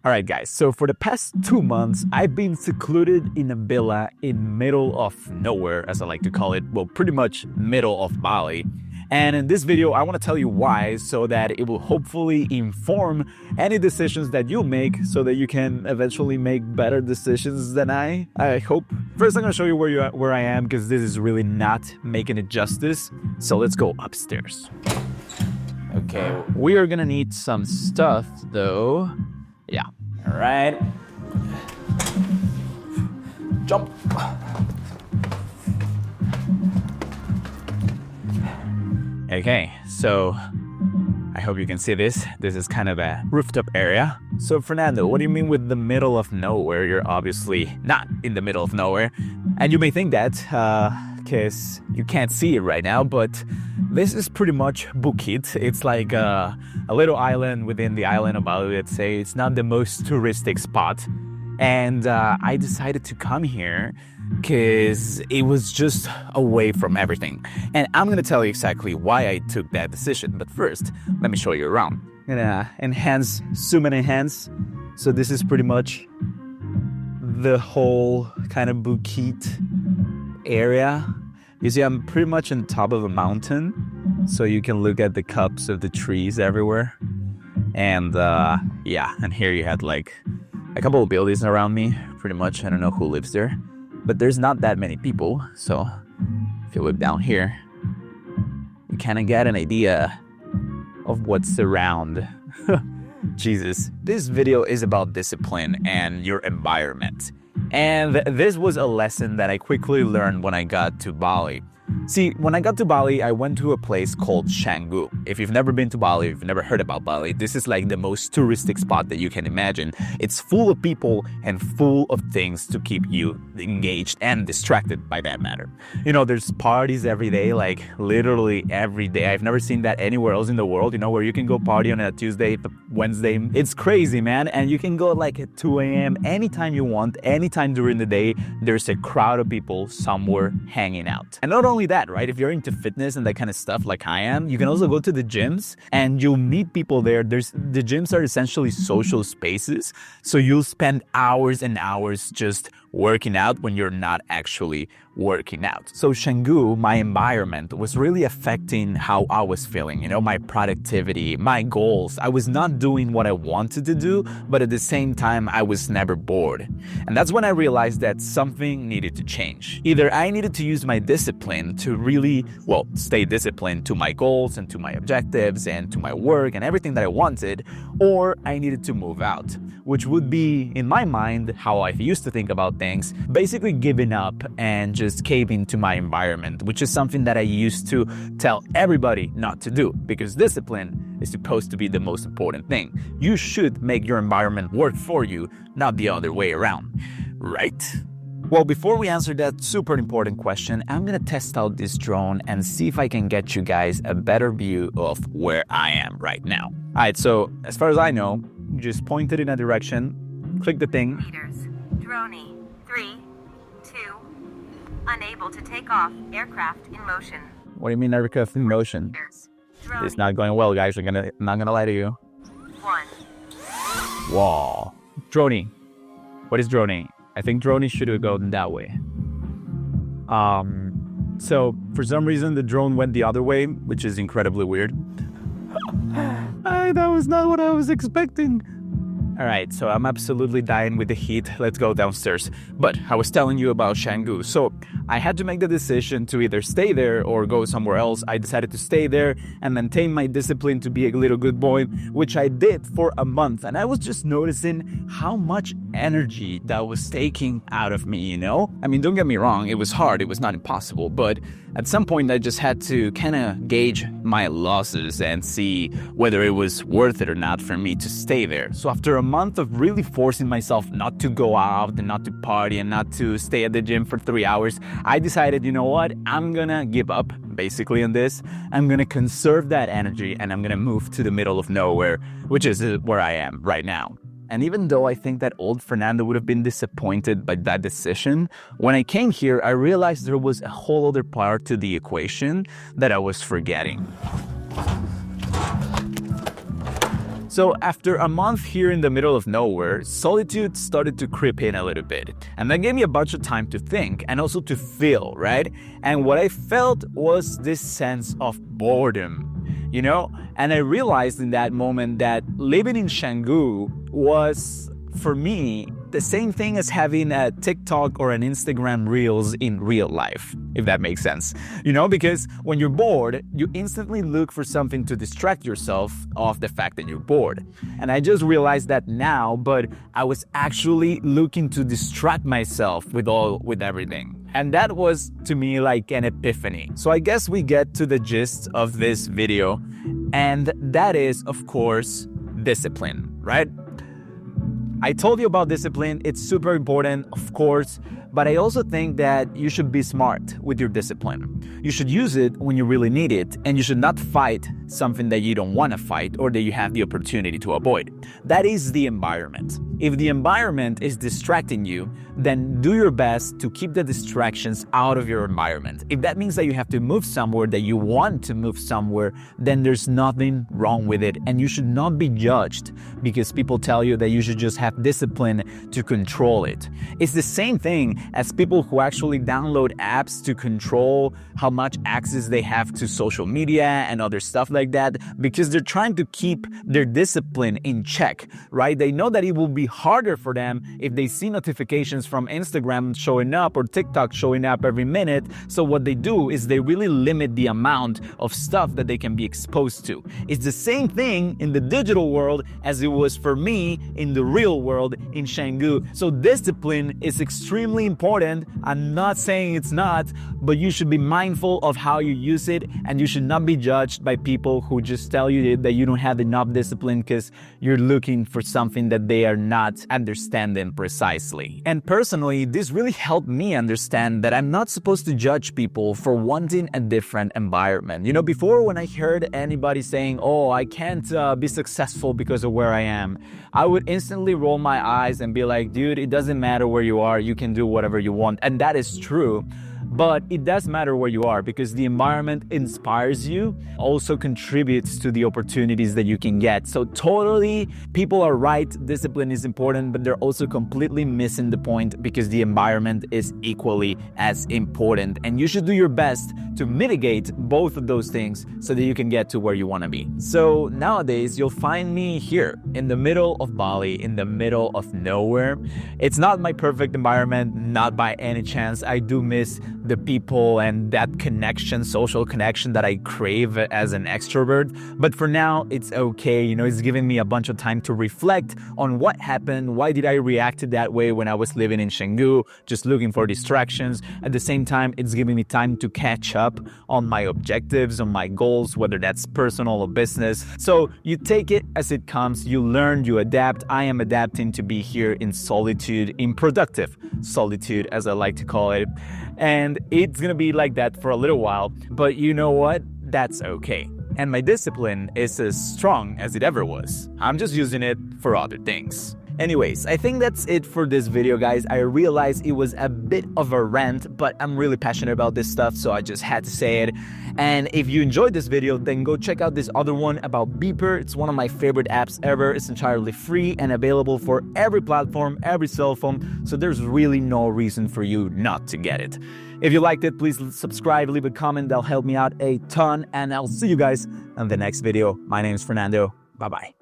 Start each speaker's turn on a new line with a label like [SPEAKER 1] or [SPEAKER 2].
[SPEAKER 1] Alright guys, so for the past 2 months, I've been secluded in a villa in middle of nowhere, as I like to call it, well, pretty much middle of Bali. And in this video, I want to tell you why, so that it will hopefully inform any decisions that you make, so that you can eventually make better decisions than I hope. First, I'm going to show you where I am, because this is really not making it justice. So let's go upstairs. Okay, we are going to need some stuff, though. Yeah. All right. Jump. Okay, so I hope you can see this. This is kind of a rooftop area. So Fernando, what do you mean with the middle of nowhere? You're obviously not in the middle of nowhere. And you may think that because you can't see it right now, but this is pretty much Bukit. It's like a little island within the island of Bali, let's say. It's not the most touristic spot. And I decided to come here because it was just away from everything. And I'm going to tell you exactly why I took that decision. But first, let me show you around. I'm going to zoom and enhance. So this is pretty much the whole kind of Bukit area. You see, I'm pretty much on top of a mountain, so you can look at the cups of the trees everywhere. And yeah, and here you had like a couple of buildings around me, pretty much. I don't know who lives there, but there's not that many people. So if you look down here, you kind of get an idea of what's around. Jesus, this video is about discipline and your environment. And this was a lesson that I quickly learned when I got to Bali. See, when I got to Bali, I went to a place called Canggu. If you've never been to Bali, if you've never heard about Bali, this is like the most touristic spot that you can imagine. It's full of people and full of things to keep you engaged and distracted, by that matter. You know, there's parties every day, like literally every day. I've never seen that anywhere else in the world, you know, where you can go party on a Tuesday, Wednesday. It's crazy, man. And you can go like at 2 a.m. anytime you want, anytime during the day. There's a crowd of people somewhere hanging out. And not only that, right? If you're into fitness and that kind of stuff like I am, you can also go to the gyms and you'll meet people there. The gyms are essentially social spaces. So you'll spend hours and hours just working out when you're not actually working out. So Canggu, my environment, was really affecting how I was feeling, you know, my productivity, my goals. I was not doing what I wanted to do, but at the same time, I was never bored. And that's when I realized that something needed to change. Either I needed to use my discipline to really, well, stay disciplined to my goals and to my objectives and to my work and everything that I wanted, or I needed to move out, which would be, in my mind, how I used to think about things, basically giving up and just caving to my environment, which is something that I used to tell everybody not to do, because discipline is supposed to be the most important thing. You should make your environment work for you, not the other way around, right? Well, before we answer that super important question, I'm gonna test out this drone and see if I can get you guys a better view of where I am right now. All right, so as far as I know, you just point it in a direction, click the thing.
[SPEAKER 2] Meters. Droney. 3, 2. Unable to take off. Aircraft in motion.
[SPEAKER 1] What do you mean aircraft in motion?
[SPEAKER 2] Droney.
[SPEAKER 1] It's not going well, guys. I'm not gonna lie to you.
[SPEAKER 2] 1.
[SPEAKER 1] Whoa. Droney. What is Droney? I think Droney should have gone that way. So for some reason the drone went the other way, which is incredibly weird. That was not what I was expecting. All right, so I'm absolutely dying with the heat. Let's go downstairs. But I was telling you about Canggu. So I had to make the decision to either stay there or go somewhere else. I decided to stay there and maintain my discipline to be a little good boy, which I did for a month. And I was just noticing how much energy that was taking out of me, you know? I mean, don't get me wrong, it was hard, it was not impossible, but at some point I just had to kind of gauge my losses and see whether it was worth it or not for me to stay there. So after a month of really forcing myself not to go out and not to party and not to stay at the gym for 3 hours, I decided, you know what, I'm gonna give up basically on this. I'm gonna conserve that energy and I'm gonna move to the middle of nowhere, which is where I am right now. And even though I think that old Fernando would have been disappointed by that decision, when I came here, I realized there was a whole other part to the equation that I was forgetting. So after a month here in the middle of nowhere, solitude started to creep in a little bit. And that gave me a bunch of time to think and also to feel, right? And what I felt was this sense of boredom, you know? And I realized in that moment that living in Canggu was, for me, the same thing as having a TikTok or an Instagram Reels in real life, if that makes sense. You know, because when you're bored, you instantly look for something to distract yourself of the fact that you're bored. And I just realized that now, but I was actually looking to distract myself with everything. And that was, to me, like an epiphany. So I guess we get to the gist of this video, and that is, of course, discipline, right? I told you about discipline. It's super important, of course, but I also think that you should be smart with your discipline. You should use it when you really need it, and you should not fight something that you don't want to fight or that you have the opportunity to avoid. That is the environment. If the environment is distracting you, then do your best to keep the distractions out of your environment. If that means that you have to move somewhere, that you want to move somewhere, then there's nothing wrong with it, and you should not be judged because people tell you that you should just have discipline to control it. It's the same thing as people who actually download apps to control how much access they have to social media and other stuff like that, because they're trying to keep their discipline in check, right? They know that it will be harder for them if they see notifications from Instagram showing up or TikTok showing up every minute. So what they do is they really limit the amount of stuff that they can be exposed to. It's the same thing in the digital world as it was for me in the real world in Canggu. So discipline is extremely important. I'm not saying it's not, but you should be mindful of how you use it, and you should not be judged by people who just tell you that you don't have enough discipline because you're looking for something that they are not understanding precisely. And personally, this really helped me understand that I'm not supposed to judge people for wanting a different environment. You know, before when I heard anybody saying, oh, I can't be successful because of where I am, I would instantly roll my eyes and be like, dude, it doesn't matter where you are, you can do whatever you want. And that is true. But it does matter where you are, because the environment inspires you, also contributes to the opportunities that you can get. So totally, people are right, discipline is important, but they're also completely missing the point, because the environment is equally as important. And you should do your best to mitigate both of those things so that you can get to where you want to be. So nowadays, you'll find me here in the middle of Bali, in the middle of nowhere. It's not my perfect environment, not by any chance. I do miss the people and that connection, social connection that I crave as an extrovert. But for now, it's okay. You know, it's giving me a bunch of time to reflect on what happened. Why did I react that way when I was living in Canggu, just looking for distractions? At the same time, it's giving me time to catch up on my objectives, on my goals, whether that's personal or business. So you take it as it comes, you learn, you adapt. I am adapting to be here in solitude, in productive solitude, as I like to call it. And it's gonna be like that for a little while, but you know what? That's okay. And my discipline is as strong as it ever was. I'm just using it for other things. Anyways, I think that's it for this video, guys. I realized it was a bit of a rant, but I'm really passionate about this stuff, so I just had to say it. And if you enjoyed this video, then go check out this other one about Beeper. It's one of my favorite apps ever. It's entirely free and available for every platform, every cell phone, so there's really no reason for you not to get it. If you liked it, please subscribe, leave a comment. That'll help me out a ton, and I'll see you guys in the next video. My name is Fernando. Bye-bye.